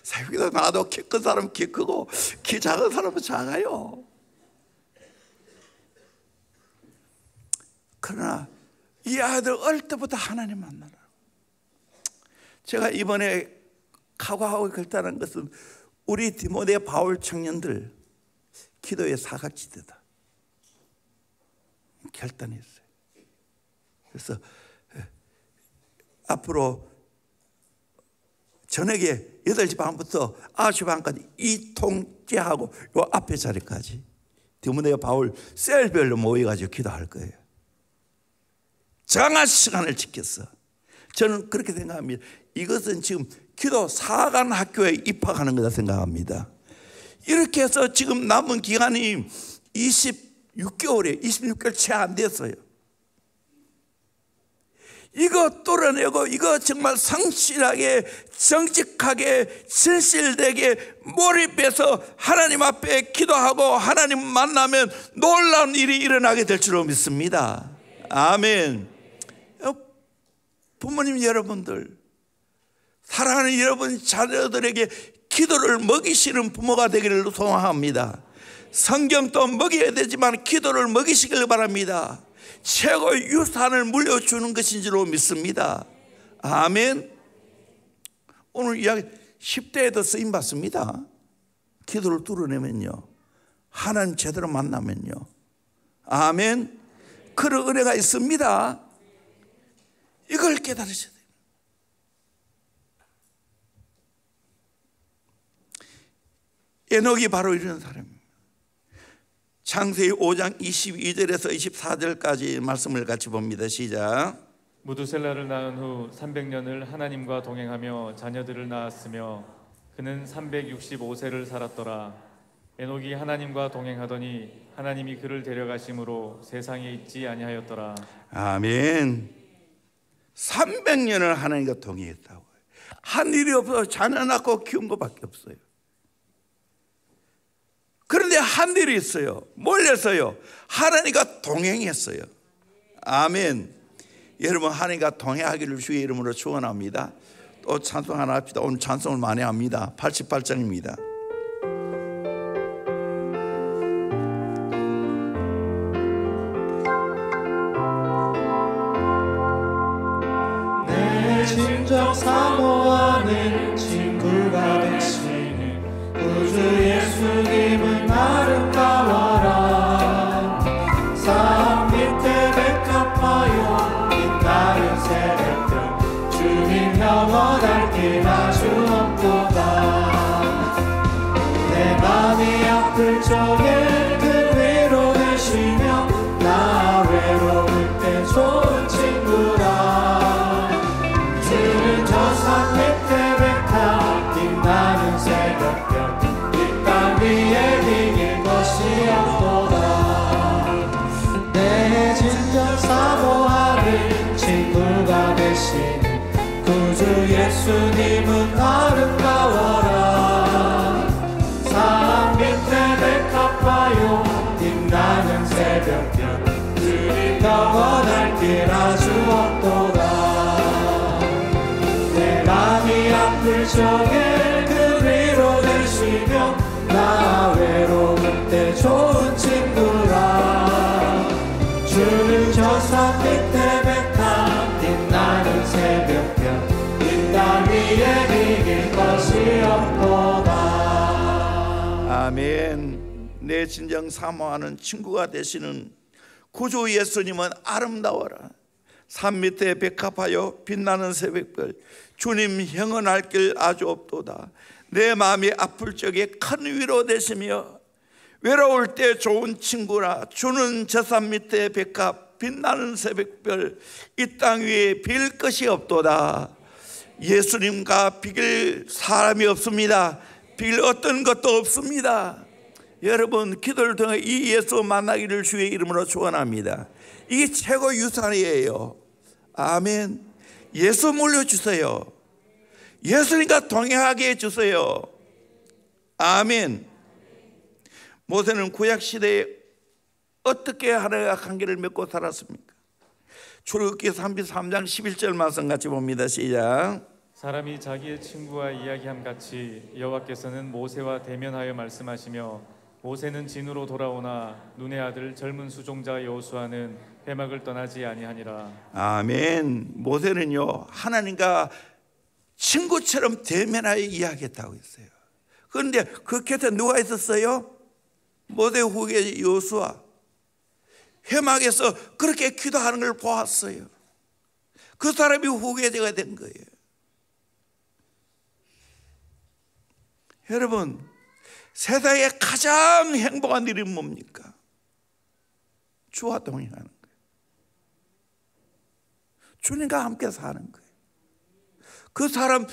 [SPEAKER 1] 새벽기도 나도 키 큰 사람은 키 크고 키 작은 사람은 작아요. 그러나 이 아이들 어릴 때부터 하나님 만나라. 제가 이번에 각오하고 결단한 것은 우리 디모데 바울 청년들 기도의 사각지대다 결단했어요. 그래서 앞으로 저녁에 8시 반부터 9시 반까지 이 통째하고 요 앞에 자리까지 디모데 바울 셀별로 모여가지고 기도할 거예요. 정한 시간을 지켰어. 저는 그렇게 생각합니다. 이것은 지금 기도 사관 학교에 입학하는 거다 생각합니다. 이렇게 해서 지금 남은 기간이 26개월 채 안 됐어요. 이거 뚫어내고 이거 정말 성실하게 정직하게 진실되게 몰입해서 하나님 앞에 기도하고 하나님 만나면 놀라운 일이 일어나게 될 줄로 믿습니다. 아멘. 부모님 여러분들, 사랑하는 여러분 자녀들에게 기도를 먹이시는 부모가 되기를 소망합니다. 성경도 먹여야 되지만 기도를 먹이시길 바랍니다. 최고의 유산을 물려주는 것인 줄로 믿습니다. 아멘. 오늘 이야기 10대에도 쓰임받습니다. 기도를 뚫어내면요, 하나님 제대로 만나면요. 아멘. 그런 은혜가 있습니다. 이걸 깨달으셔야 돼요. 에녹이 바로 이런 사람입니다. 창세기 5장 22절에서 24절까지 말씀을 같이 봅니다. 시작.
[SPEAKER 2] 무두셀라를 낳은 후 300년을 하나님과 동행하며 자녀들을 낳았으며 그는 365세를 살았더라. 에녹이 하나님과 동행하더니 하나님이 그를 데려가심으로 세상에 있지 아니하였더라.
[SPEAKER 1] 아멘. 300년을 하나님과 동행했다고요. 한 일이 없어서 자녀 낳고 키운 것밖에 없어요. 그런데 한 일이 있어요. 몰려서요, 하나님과 동행했어요. 아멘. 여러분, 하나님과 동행하기를 주의 이름으로 축원합니다. 또 찬송 하나 합시다. 오늘 찬송을 많이 합니다. 88장입니다.
[SPEAKER 3] 진정 사모하는 친구가 되시는 구주 예수님은 아름다워라. 산 밑에 백합하여 빛나는 새벽별 주님 영원할 길 아주 없도다. 내 맘이 아플 적에 그 위로 되시며 나 외로울 때 좋은 친구라. 저 산 밑에 백합 빛나는 새벽별 이 땅 위에 비길 것이 없도다. 내 진정 사모하는 친구가 되시는 구주 예수님은 아름다워라. 산 밑에 백합하여 빛나는 새벽별 주님 영원할 길 아주 없도다. 마음이 아플 적에 그 위로 되시며 나 외로울 때 좋은 친구라. 주는 저 산 밑에 백합 빛나는 새벽별 이 땅 위에 비길 것이 없도다.
[SPEAKER 1] 아멘. 내 진정 사모하는 친구가 되시는 구주 예수님은 아름다워라. 산 밑에 백합하여 빛나는 새벽별 주님 형언할 길 아주 없도다. 내 마음이 아플 적에 큰 위로 되시며 외로울 때 좋은 친구라. 주는 저 산 밑에 백합 빛나는 새벽별 이 땅 위에 빌 것이 없도다. 예수님과 비길 사람이 없습니다. 비길 어떤 것도 없습니다. 여러분, 기도를 통해 이 예수 만나기를 주의 이름으로 축원합니다. 이게 최고 유산이에요. 아멘. 예수 물려주세요. 예수님과 동행하게 해주세요. 아멘. 모세는 구약시대에 어떻게 하나님과 관계를 맺고 살았습니까? 출애굽기 33장 11절 말씀 같이 봅니다. 시작.
[SPEAKER 2] 사람이 자기의 친구와 이야기함 같이 여호와께서는 모세와 대면하여 말씀하시며 모세는 진으로 돌아오나 눈의 아들 젊은 수종자 여호수아는 회막을 떠나지 아니하니라.
[SPEAKER 1] 아멘. 모세는요 하나님과 친구처럼 대면하여 이야기했다고 했어요. 그런데 그 곁에 누가 있었어요? 모세 후계 여호수아. 회막에서 그렇게 기도하는 걸 보았어요. 그 사람이 후계자가 된 거예요. 여러분, 세상에 가장 행복한 일이 뭡니까? 주와 동행하는 거예요. 주님과 함께 사는 거예요. 그 사람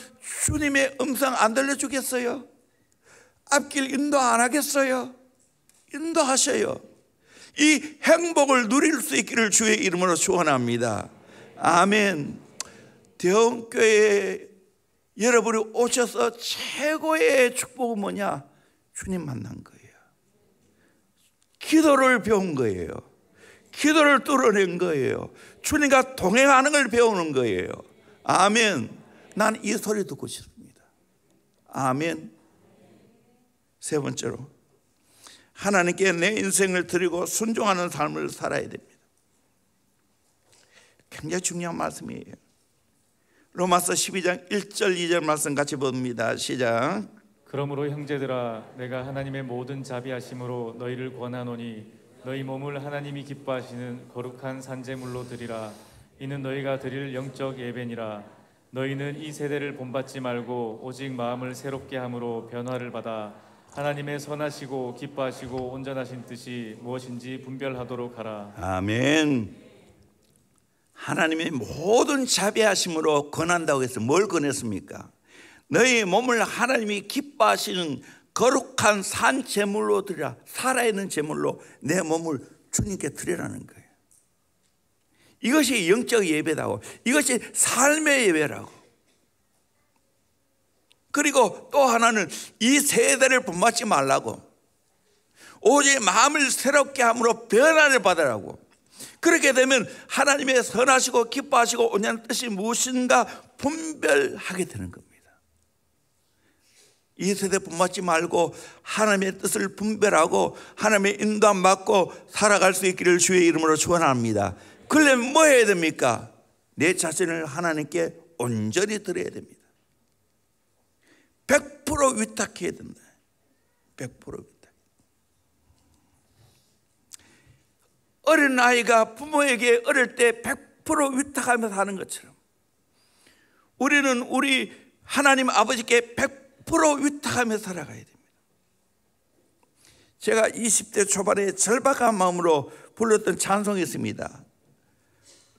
[SPEAKER 1] 주님의 음성 안 들려주겠어요? 앞길 인도 안 하겠어요? 인도하셔요. 이 행복을 누릴 수 있기를 주의 이름으로 축원합니다. 아멘. 대원교회에 여러분이 오셔서 최고의 축복은 뭐냐? 주님 만난 거예요. 기도를 배운 거예요. 기도를 뚫어낸 거예요. 주님과 동행하는 걸 배우는 거예요. 아멘. 난 이 소리 듣고 싶습니다. 아멘. 세 번째로, 하나님께 내 인생을 드리고 순종하는 삶을 살아야 됩니다. 굉장히 중요한 말씀이에요. 로마서 12장 1절 2절 말씀 같이 봅니다. 시작.
[SPEAKER 2] 그러므로 형제들아 내가 하나님의 모든 자비하심으로 너희를 권하노니 너희 몸을 하나님이 기뻐하시는 거룩한 산제물로 드리라. 이는 너희가 드릴 영적 예배니라. 너희는 이 세대를 본받지 말고 오직 마음을 새롭게 함으로 변화를 받아 하나님의 선하시고 기뻐하시고 온전하신 뜻이 무엇인지 분별하도록 하라.
[SPEAKER 1] 아멘. 하나님의 모든 자비하심으로 권한다고 해서 뭘 권했습니까? 너희 몸을 하나님이 기뻐하시는 거룩한 산 제물로 드리라. 살아있는 제물로 내 몸을 주님께 드리라는 거예요. 이것이 영적 예배라고, 이것이 삶의 예배라고. 그리고 또 하나는 이 세대를 본받지 말라고, 오직 마음을 새롭게 함으로 변화를 받으라고. 그렇게 되면 하나님의 선하시고 기뻐하시고 온전한 뜻이 무엇인가 분별하게 되는 겁니다. 이 세대 본받지 말고 하나님의 뜻을 분별하고 하나님의 인도함 받고 살아갈 수 있기를 주의 이름으로 축원합니다. 그러려면 뭐 해야 됩니까? 내 자신을 하나님께 온전히 드려야 됩니다. 100% 위탁해야 된다. 100% 위탁. 어린 아이가 부모에게 어릴 때 100% 위탁하면서 하는 것처럼 우리는 우리 하나님 아버지께 100% 위탁하면서 살아가야 됩니다. 제가 20대 초반에 절박한 마음으로 불렀던 찬송이 있습니다.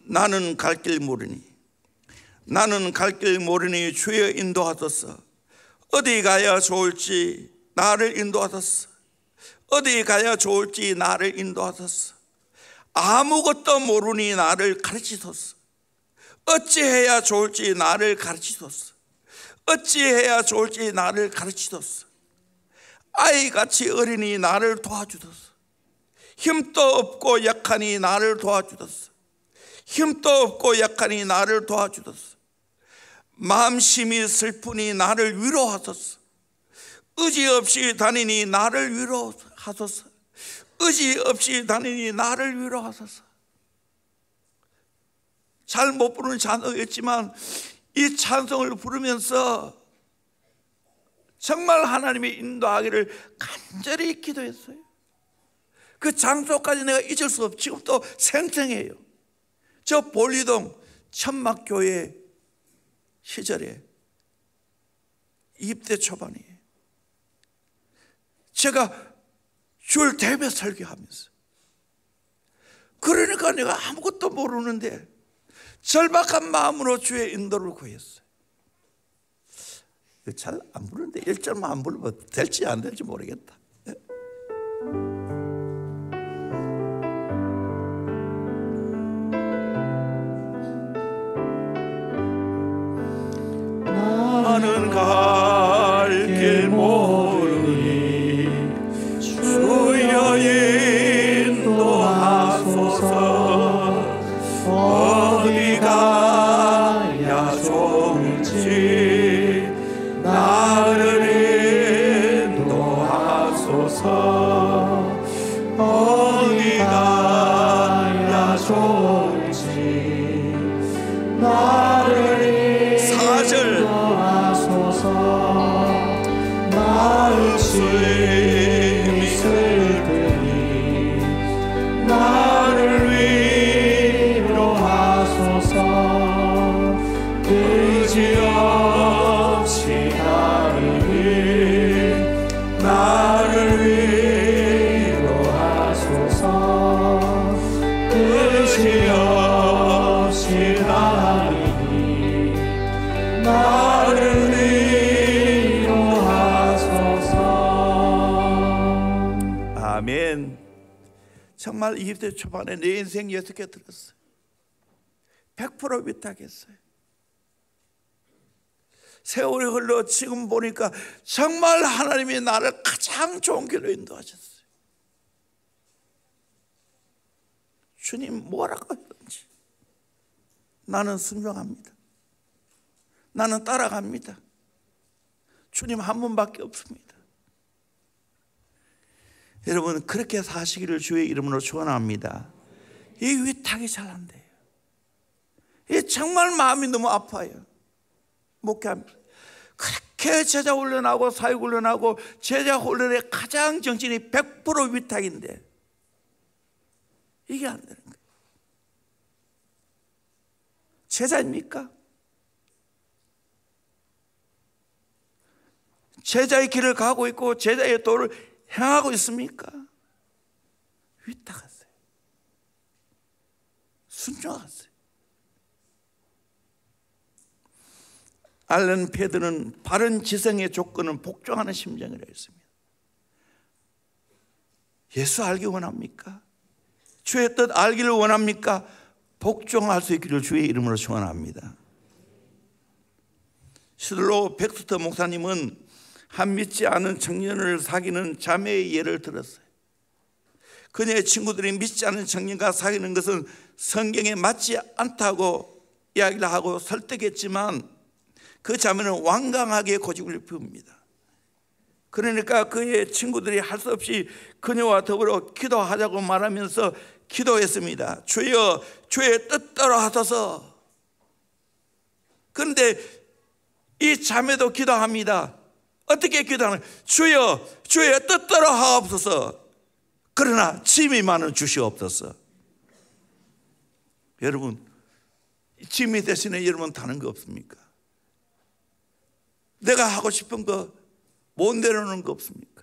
[SPEAKER 1] 나는 갈 길 모르니, 나는 갈 길 모르니 주여 인도하소서. 어디 가야 좋을지 나를 인도하소서. 어디 가야 좋을지 나를 인도하소서. 아무것도 모르니 나를 가르치소서. 어찌해야 좋을지 나를 가르치소서. 어찌해야 좋을지 나를 가르치소서. 아이같이 어리니 나를 도와주소서. 힘도 없고 약하니 나를 도와주소서. 힘도 없고 약하니 나를 도와주소서. 마음심이 슬프니 나를 위로하소서. 의지 없이 다니니 나를 위로하소서. 의지 없이 다니니 나를 위로하소서. 잘 못 부르는 찬송이었지만 이 찬송을 부르면서 정말 하나님의 인도하기를 간절히 기도했어요. 그 장소까지 내가 잊을 수 없고 지금도 생생해요. 저 볼리동 천막교회 시절에 20대 초반이에요. 제가 주일 대배 설교하면서, 그러니까 내가 아무것도 모르는데 절박한 마음으로 주의 인도를 구했어요. 잘 안 부르는데 1절만 안 부르면 될지 안 될지 모르겠다. 나는 갈 길 모르니 주여 인도하소서. 어디 가야 좋을지
[SPEAKER 3] 그지없이 하리니 나를 인도하소서.
[SPEAKER 1] 아멘. 정말 20대 초반에 내 인생이 어떻게 들었어요? 100% 위탁했어요. 세월이 흘러 지금 보니까 정말 하나님이 나를 가장 좋은 길로 인도하셨어요. 주님 뭐라고 하든지 나는 순종합니다. 나는 따라갑니다. 주님 한 분밖에 없습니다. 여러분 그렇게 사시기를 주의 이름으로 축원합니다. 이 위탁이 잘 안 돼요. 이 정말 마음이 너무 아파요. 목회합니다. 그렇게 제자 훈련하고 사역 훈련하고 제자 훈련의 가장 정신이 100% 위탁인데 이게 안 되는 거예요. 제자입니까? 제자의 길을 가고 있고 제자의 도를 행하고 있습니까? 위탁하세요. 순종하세요. 알렌 패드는 바른 지성의 조건은 복종하는 심정이라고 했습니다. 예수 알기 원합니까? 주의 뜻 알기를 원합니까? 복종할 수 있기를 주의 이름으로 축원합니다. 시들로 백스터 목사님은 한 믿지 않은 청년을 사귀는 자매의 예를 들었어요. 그녀의 친구들이 믿지 않은 청년과 사귀는 것은 성경에 맞지 않다고 이야기를 하고 설득했지만 그 자매는 완강하게 고집을 피웁니다. 그러니까 그의 친구들이 할 수 없이 그녀와 더불어 기도하자고 말하면서 기도했습니다. 주여 주의 뜻대로 하소서. 그런데 이 자매도 기도합니다. 어떻게 기도하는? 주여 주의 뜻대로 하옵소서. 그러나 짐이 많은 주시옵소서. 여러분 짐이 대신에 여러분 다른 거 없습니까? 내가 하고 싶은 거 못 내려놓는 거 없습니까?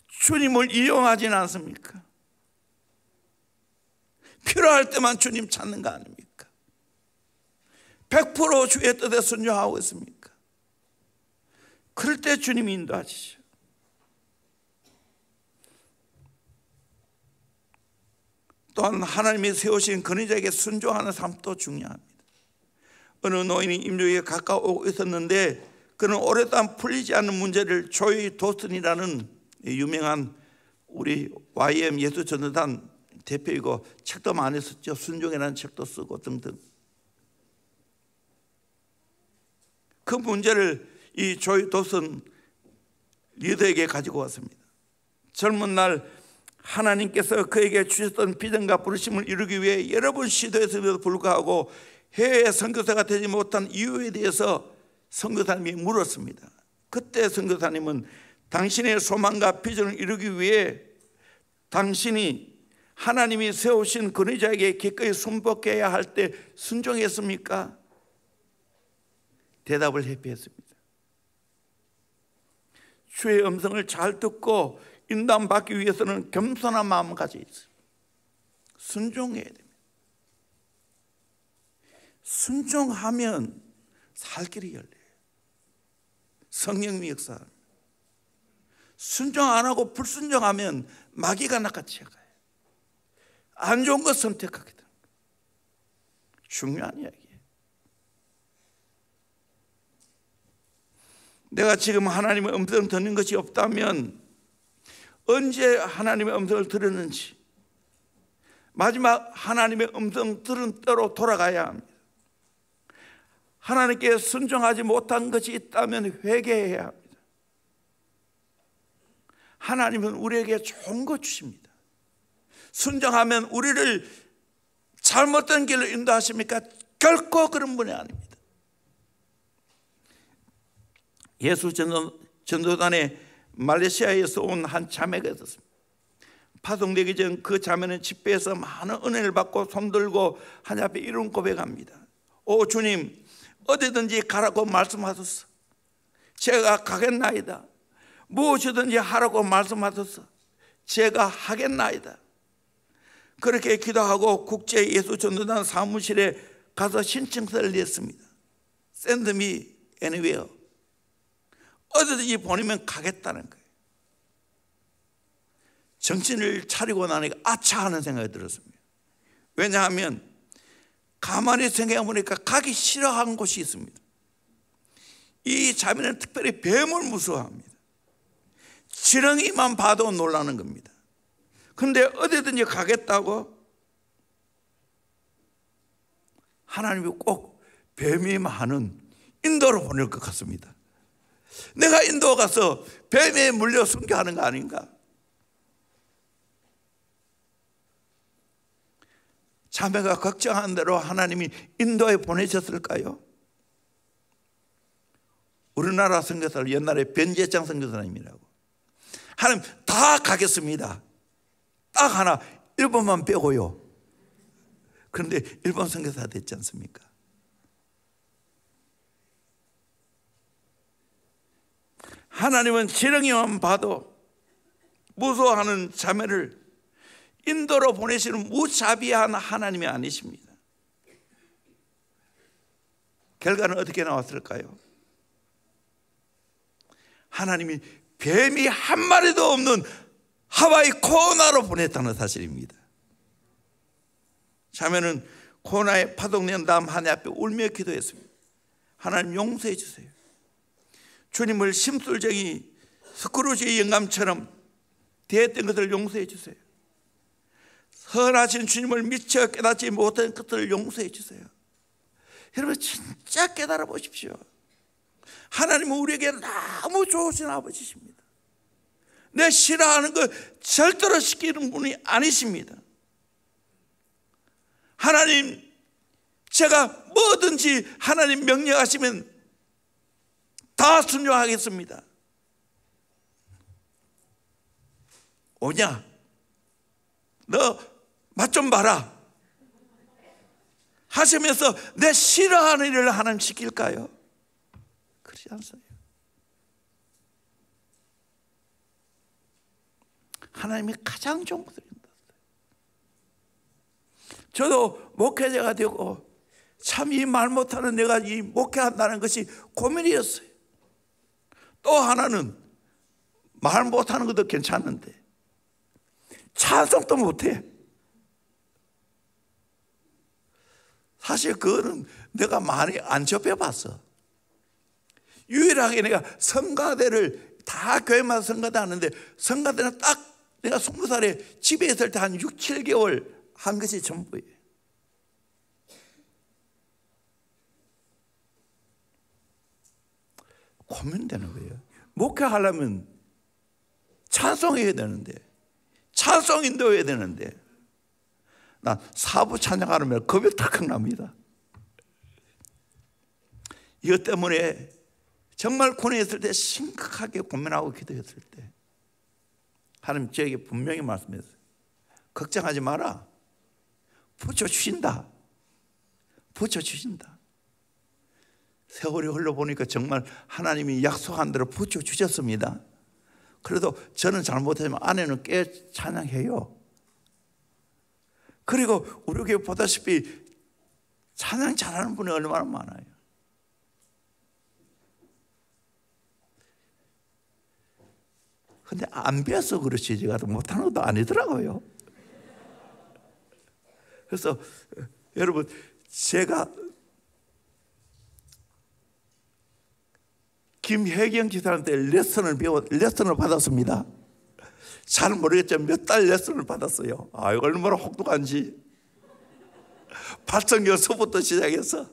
[SPEAKER 1] 주님을 이용하지는 않습니까? 필요할 때만 주님 찾는 거 아닙니까? 100% 주의 뜻에 순종하고 있습니까? 그럴 때 주님이 인도하시죠. 또한 하나님이 세우신 권위자에게 순종하는 삶도 중요합니다. 어느 노인이 임종에게 가까워 있었는데 그는 오랫동안 풀리지 않는 문제를 조이 도슨이라는 유명한 우리 YM 예수전도단 대표이고 책도 많이 썼죠. 순종이라는 책도 쓰고 등등. 그 문제를 이 조이 도슨 리더에게 가지고 왔습니다. 젊은 날 하나님께서 그에게 주셨던 비전과 부르심을 이루기 위해 여러 번 시도했음에도 불구하고 해외 선교사가 되지 못한 이유에 대해서 선교사님이 물었습니다. 그때 선교사님은 당신의 소망과 비전을 이루기 위해 당신이 하나님이 세우신 권위자에게 기꺼이 순복해야 할 때 순종했습니까? 대답을 회피했습니다. 주의 음성을 잘 듣고 인도받기 위해서는 겸손한 마음을 가져야 있어요. 순종해야 됩니다. 순종하면 살 길이 열려요. 성령의 역사합니다. 순종 안 하고 불순종하면 마귀가 낚아채가요. 안 좋은 것 선택하게 되는 거예요. 중요한 이야기예요. 내가 지금 하나님의 음성을 듣는 것이 없다면 언제 하나님의 음성을 들었는지 마지막 하나님의 음성 들은 대로 돌아가야 합니다. 하나님께 순종하지 못한 것이 있다면 회개해야 합니다. 하나님은 우리에게 좋은 것 주십니다. 순종하면 우리를 잘못된 길로 인도하십니까? 결코 그런 분이 아닙니다. 예수 전도단에 말레이시아에서 온 한 자매가 있었습니다. 파송되기 전 그 자매는 집회에서 많은 은혜를 받고 손들고 하나님 앞에 이런 고백합니다. 오 주님, 어디든지 가라고 말씀하소서. 제가 가겠나이다. 무엇이든지 하라고 말씀하소서. 제가 하겠나이다. 그렇게 기도하고 국제예수전도단 사무실에 가서 신청서를 냈습니다. Send me anywhere. 어디든지 보내면 가겠다는 거예요. 정신을 차리고 나니까 아차 하는 생각이 들었습니다. 왜냐하면 가만히 생각해 보니까 가기 싫어하는 곳이 있습니다. 이 자매는 특별히 뱀을 무서워합니다. 지렁이만 봐도 놀라는 겁니다. 그런데 어디든지 가겠다고? 하나님이 꼭 뱀이 많은 인도로 보낼 것 같습니다. 내가 인도 가서 뱀에 물려 순교하는 거 아닌가? 자매가 걱정한 대로 하나님이 인도에 보내셨을까요? 우리나라 선교사를 옛날에 변재창 선교사님이라고, 하나님 다 가겠습니다. 딱 하나 일본만 빼고요. 그런데 일본 선교사 됐지 않습니까? 하나님은 지렁이만 봐도 무서워하는 자매를 인도로 보내시는 무자비한 하나님이 아니십니다. 결과는 어떻게 나왔을까요? 하나님이 뱀이 한 마리도 없는 하와이 코나로 보냈다는 사실입니다. 자매는 코나의 파동낸 다음 하나님 앞에 울며 기도했습니다. 하나님 용서해 주세요. 주님을 심술쟁이 스크루지의 영감처럼 대했던 것을 용서해 주세요. 선하신 주님을 미처 깨닫지 못한 것들을 용서해 주세요. 여러분 진짜 깨달아 보십시오. 하나님은 우리에게 너무 좋으신 아버지십니다. 내 싫어하는 거 절대로 시키는 분이 아니십니다. 하나님, 제가 뭐든지 하나님 명령하시면 다 순종하겠습니다. 오냐? 너 맛 좀 봐라 하시면서 내 싫어하는 일을 하나님 시킬까요? 그렇지 않습니다. 하나님이 가장 좋은 것을 인도했어요. 저도 목회자가 되고 참 이 말 못하는 내가 이 목회한다는 것이 고민이었어요. 또 하나는 말 못하는 것도 괜찮은데 찬송도 못해. 사실 그거는 내가 많이 안 접해봤어. 유일하게 내가 성가대를 다 교회마다 성가대 하는데 성가대는 딱 내가 20살에 집에 있을 때 한 6, 7개월 한 것이 전부예요. 고민되는 거예요. 목회하려면 찬송해야 되는데, 찬송 인도해야 되는데, 난 사부 찬양하면 겁이 탁 납니다. 이것 때문에 정말 고뇌했을 때, 심각하게 고민하고 기도했을 때 하나님 저에게 분명히 말씀했어요. 걱정하지 마라. 붙여주신다. 붙여주신다. 세월이 흘러보니까 정말 하나님이 약속한 대로 붙여주셨습니다. 그래도 저는 잘못하지만 아내는 꽤 찬양해요. 그리고 우리 교회 보다시피 찬양 잘하는 분이 얼마나 많아요. 근데 안 배워서 그렇지 제가 못하는 것도 아니더라고요. 그래서 여러분, 제가 김혜경 지사한테 레슨을 받았습니다. 잘 모르겠지만 몇 달 레슨을 받았어요. 아, 이거 얼마나 혹독한지. 발성교서부터 시작해서.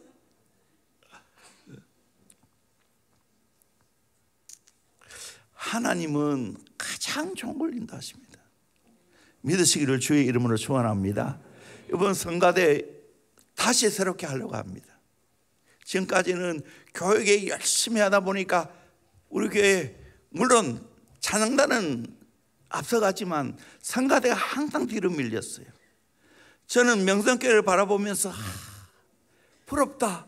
[SPEAKER 1] 하나님은 가장 좋은 걸 인도하십니다. 믿으시기를 주의 이름으로 축원합니다. 이번 성가대 다시 새롭게 하려고 합니다. 지금까지는 교육에 열심히 하다 보니까 우리 교회 물론 찬양단은 앞서갔지만 성가대가 항상 뒤로 밀렸어요. 저는 명성교회를 바라보면서 부럽다.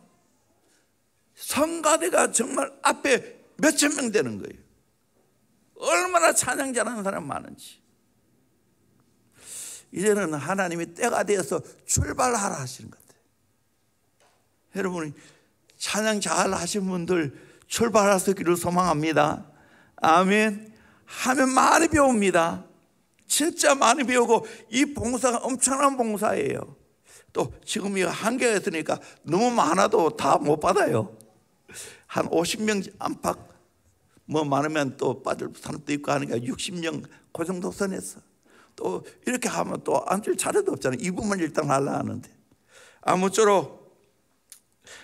[SPEAKER 1] 성가대가 정말 앞에 몇천 명 되는 거예요. 얼마나 찬양 잘하는 사람 많은지. 이제는 하나님이 때가 되어서 출발하라 하시는 것 같아요. 여러분이 찬양 잘 하신 분들 출발할 수 있기를 소망합니다. 아멘. 하면 많이 배웁니다. 진짜 많이 배우고 이 봉사가 엄청난 봉사예요. 또 지금 이거 한계가 있으니까 너무 많아도 다 못 받아요. 한 50명 안팎 뭐 많으면 또 빠질 사람도 있고 하니까 60명 그 정도 선에서 또 이렇게 하면 또 앉을 자리도 없잖아요. 이분만 일단 하려 하는데 아무쪼록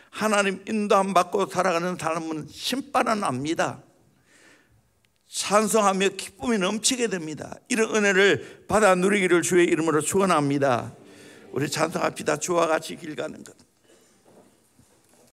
[SPEAKER 1] 하나님 인도 안 받고 살아가는 사람은 심판은 압니다. 찬송하며 기쁨이 넘치게 됩니다. 이런 은혜를 받아 누리기를 주의 이름으로 축원합니다. 우리 찬송합시다. 주와 같이 길 가는 것.